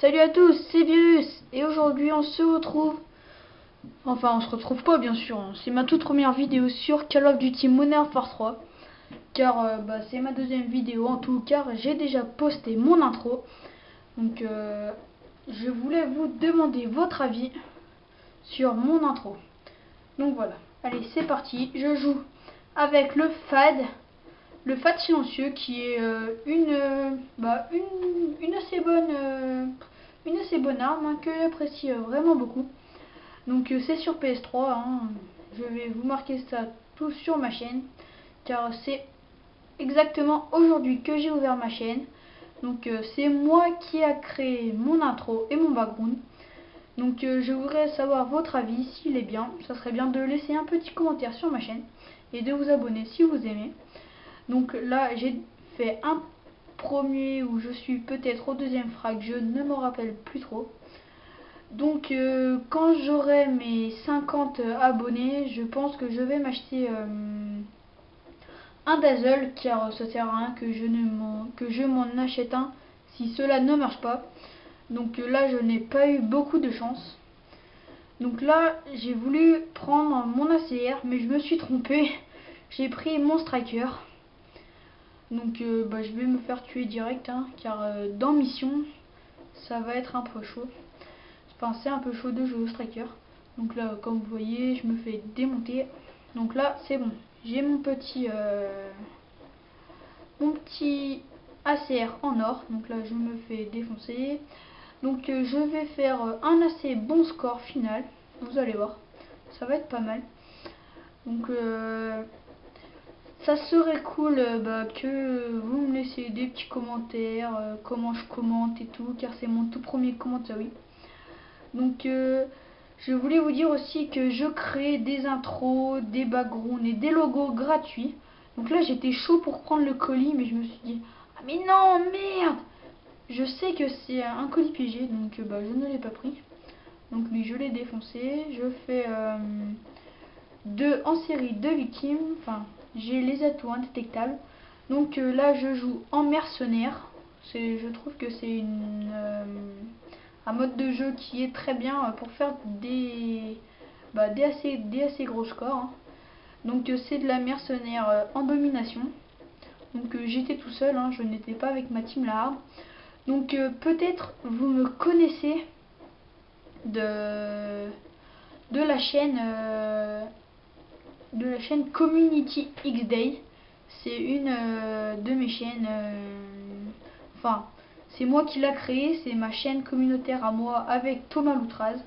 Salut à tous, c'est Virus et aujourd'hui on se retrouve, enfin on se retrouve pas bien sûr, hein. C'est ma toute première vidéo sur Call of Duty Modern Warfare 3 car c'est ma deuxième vidéo en tout car j'ai déjà posté mon intro. Donc je voulais vous demander votre avis sur mon intro. Donc voilà, allez c'est parti, je joue avec le FAD silencieux qui est une assez bonne arme, hein, que j'apprécie vraiment beaucoup. Donc c'est sur PS3, hein. Je vais vous marquer ça tout sur ma chaîne car c'est exactement aujourd'hui que j'ai ouvert ma chaîne. Donc c'est moi qui a créé mon intro et mon background. Donc je voudrais savoir votre avis, s'il est bien. Ça serait bien de laisser un petit commentaire sur ma chaîne et de vous abonner si vous aimez. Donc là j'ai fait un premier où je suis peut-être au deuxième frag, je ne me rappelle plus trop. Donc quand j'aurai mes 50 abonnés, je pense que je vais m'acheter un Dazzle car ça sert à rien que je m'en achète un si cela ne marche pas. Donc là je n'ai pas eu beaucoup de chance. Donc là j'ai voulu prendre mon ACR mais je me suis trompé. J'ai pris mon Striker. Donc je vais me faire tuer direct, hein, car dans mission ça va être un peu chaud. Enfin c'est un peu chaud de jouer au Striker. Donc là comme vous voyez je me fais démonter. Donc là c'est bon, j'ai mon petit ACR en or. Donc là je me fais défoncer. Donc je vais faire un assez bon score final. Vous allez voir, ça va être pas mal. Donc ça serait cool que vous me laissiez des petits commentaires, comment je commente et tout, car c'est mon tout premier commentaire, oui. Donc je voulais vous dire aussi que je crée des intros, des backgrounds et des logos gratuits. Donc là j'étais chaud pour prendre le colis, mais je me suis dit, ah mais non, merde. Je sais que c'est un colis piégé, donc je ne l'ai pas pris. Donc lui je l'ai défoncé, je fais en série de victimes, enfin j'ai les atouts indétectables. Donc là je joue en mercenaire. Je trouve que c'est un mode de jeu qui est très bien pour faire des assez gros scores, hein. Donc c'est de la mercenaire en domination. Donc j'étais tout seul, hein, je n'étais pas avec ma team là. Donc peut-être vous me connaissez de la chaîne Community X Day. C'est une de mes chaînes. Enfin, c'est moi qui l'a créée. C'est ma chaîne communautaire à moi avec Thomas Loutraz.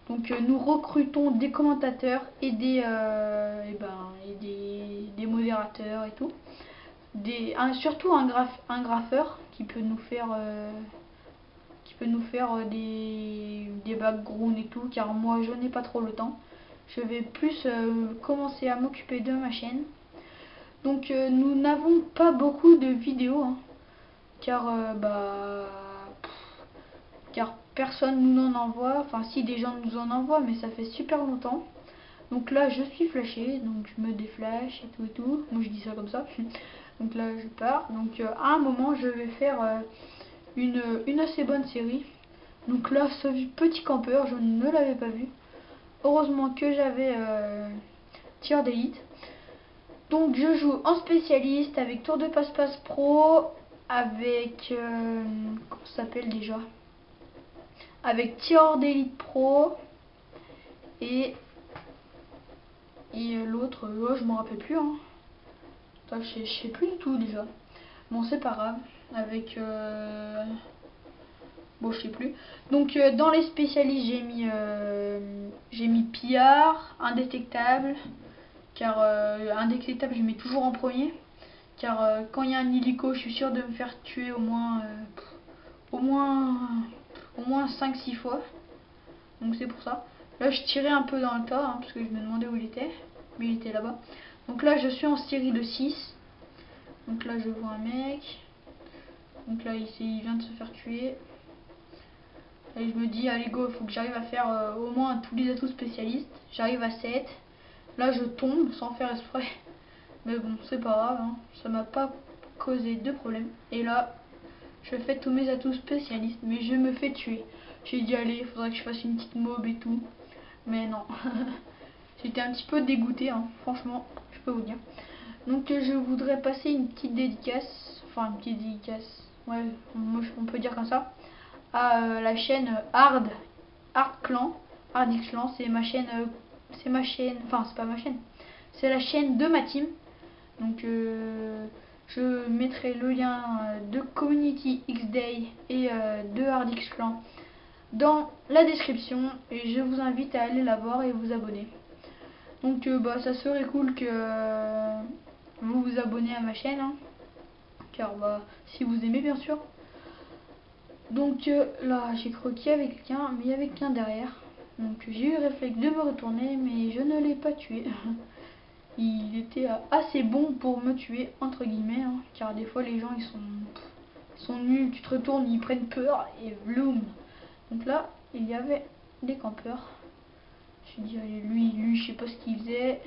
Donc nous recrutons des commentateurs et des modérateurs et tout. Surtout un graffeur qui peut nous faire des backgrounds et tout, car moi je n'ai pas trop le temps. Je vais plus commencer à m'occuper de ma chaîne. Donc nous n'avons pas beaucoup de vidéos, hein, car car personne nous en envoie. Enfin si, des gens nous en envoient, mais ça fait super longtemps. Donc là je suis flashé, donc je me déflash et tout et tout. Moi je dis ça comme ça. Donc là je pars. Donc à un moment je vais faire une assez bonne série. Donc là ce petit campeur je ne l'avais pas vu. Heureusement que j'avais tir d'élite. Donc je joue en spécialiste avec tour de passe-passe pro, avec comment ça s'appelle déjà, avec tir d'élite pro et l'autre, je m'en rappelle plus, hein. Attends, je sais plus du tout déjà. Bon c'est pas grave. Avec bon je sais plus. Donc dans les spécialistes j'ai mis pillard, indétectable, car indétectable je mets toujours en premier, car quand il y a un hélico je suis sûr de me faire tuer au moins 5-6 fois. Donc c'est pour ça. Là je tirais un peu dans le tas, hein, parce que je me demandais où il était, mais il était là-bas. Donc là je suis en série de 6. Donc là je vois un mec. Donc là il vient de se faire tuer. Et je me dis allez go, il faut que j'arrive à faire au moins tous les atouts spécialistes. J'arrive à 7. Là je tombe sans faire exprès. Mais bon c'est pas grave, hein. Ça m'a pas causé de problème. Et là je fais tous mes atouts spécialistes, mais je me fais tuer. J'ai dit allez, il faudrait que je fasse une petite mob et tout, mais non. J'étais un petit peu dégoûté, hein, franchement, je peux vous dire. Donc je voudrais passer une petite dédicace, enfin une petite dédicace, ouais, on peut dire comme ça, à la chaîne Hard Clan. Hardix Clan, c'est ma chaîne, enfin c'est pas ma chaîne, c'est la chaîne de ma team. Donc je mettrai le lien de Community X-Day et de Hardix Clan dans la description et je vous invite à aller la voir et vous abonner. Donc bah, ça serait cool que vous vous abonnez à ma chaîne, hein, car bah, si vous aimez bien sûr. Donc là j'ai croqué avec quelqu'un, mais il y avait quelqu'un derrière. Donc j'ai eu le réflexe de me retourner, mais je ne l'ai pas tué. Il était assez bon pour me tuer, entre guillemets, hein, car des fois les gens ils sont nuls, tu te retournes, ils prennent peur et bloom. Donc là il y avait des campeurs. Je me suis dit allez, lui je sais pas ce qu'il faisait.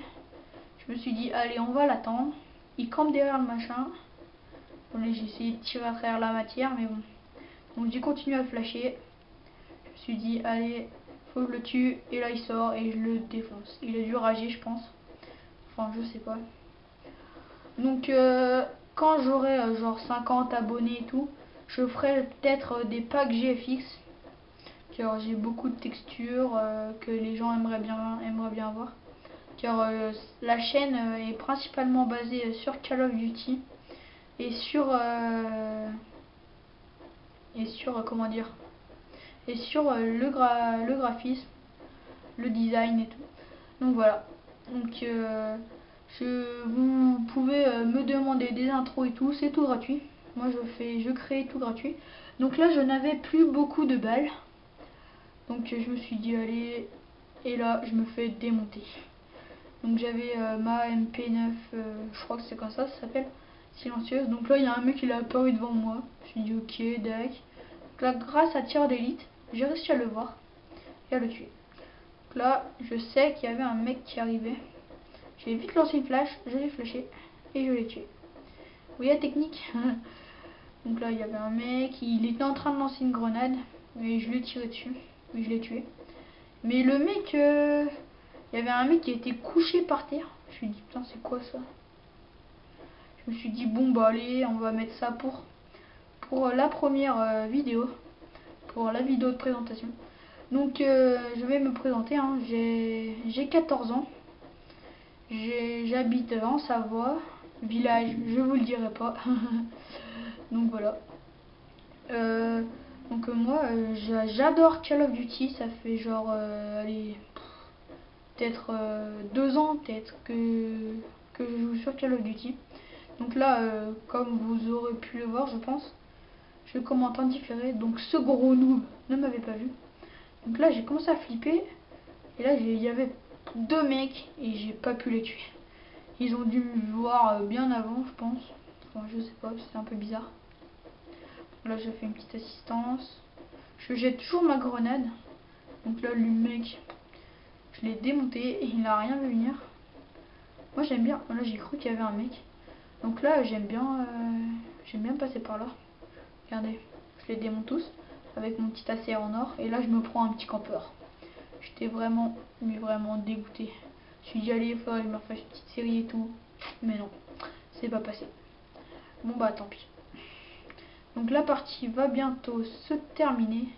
Je me suis dit allez, on va l'attendre. Il campe derrière le machin. Bon, j'ai essayé de tirer à travers la matière, mais bon. Donc j'ai continué à flasher. Je me suis dit allez, faut que je le tue. Et là il sort et je le défonce. Il a dû rager, je pense. Enfin je sais pas. Donc quand j'aurai genre 50 abonnés et tout, je ferai peut-être des packs GFX. Car j'ai beaucoup de textures que les gens aimeraient bien voir. Car la chaîne est principalement basée sur Call of Duty et sur comment dire, et sur le graphisme, le design et tout. Donc voilà. Donc vous pouvez me demander des intros et tout, c'est tout gratuit. Moi je crée tout gratuit. Donc là je n'avais plus beaucoup de balles. Donc je me suis dit allez, et là je me fais démonter. Donc j'avais ma MP9, je crois que c'est comme ça s'appelle, silencieuse. Donc là il y a un mec qui a apparu devant moi. Je me suis dit ok, dac. Donc là grâce à tir d'élite, j'ai réussi à le voir et à le tuer. Donc là je sais qu'il y avait un mec qui arrivait. J'ai vite lancé une flash, je l'ai flashé et je l'ai tué. Vous voyez la technique. Donc là il y avait un mec, il était en train de lancer une grenade, mais je lui ai tiré dessus, mais je l'ai tué. Mais le mec, il y avait un mec qui était couché par terre. Je me suis dit putain c'est quoi ça. Je me suis dit bon bah allez, on va mettre ça pour la première vidéo, pour la vidéo de présentation. Donc je vais me présenter, hein. J'ai 14 ans. J'habite en Savoie, village, je vous le dirai pas. Donc voilà. Donc moi j'adore Call of Duty, ça fait genre allez, peut-être 2 ans peut-être que je joue sur Call of Duty. Donc là comme vous aurez pu le voir je pense, je commente en différé, donc ce gros noob ne m'avait pas vu. Donc là j'ai commencé à flipper et là il y avait 2 mecs et j'ai pas pu les tuer. Ils ont dû me voir bien avant je pense. Enfin je sais pas, c'est un peu bizarre. Là je fais une petite assistance. Je jette toujours ma grenade. Donc là le mec, je l'ai démonté et il n'a rien vu venir. Moi j'aime bien. Là j'ai cru qu'il y avait un mec. Donc là j'aime bien passer par là. Regardez, je les démonte tous avec mon petit ACR en or. Et là je me prends un petit campeur. J'étais vraiment, mais vraiment dégoûté. Je suis dit allez, il faudrait que je me refasse une petite série et tout. Mais non, c'est pas passé. Bon bah tant pis. Donc la partie va bientôt se terminer.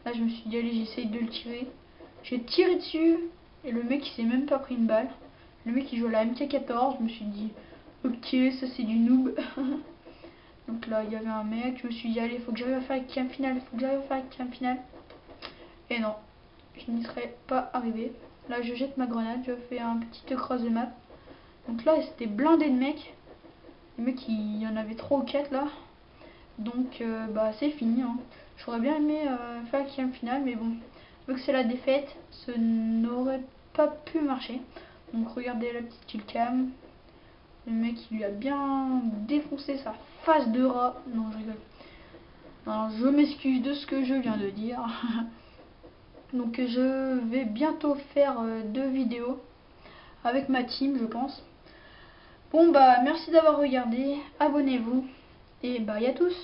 Là je me suis dit allez, j'essaye de le tirer. J'ai tiré dessus et le mec il s'est même pas pris une balle. Le mec il joue à la MK14, je me suis dit ok, ça c'est du noob. Donc là il y avait un mec, je me suis dit allez, faut que j'arrive à faire avec cam final, Et non, je n'y serais pas arrivé. Là je jette ma grenade, je fais un petit cross de map. Donc là c'était blindé de mecs. Les mecs il y en avait 3 ou 4 là. Donc bah c'est fini, hein. J'aurais bien aimé faire le cam final, mais bon, vu que c'est la défaite, ce n'aurait pas pu marcher. Donc regardez la petite killcam. Le mec il lui a bien défoncé sa face de rat. Non je rigole. Alors je m'excuse de ce que je viens de dire. Donc je vais bientôt faire 2 vidéos avec ma team je pense. Bon bah merci d'avoir regardé, abonnez-vous et bye à tous.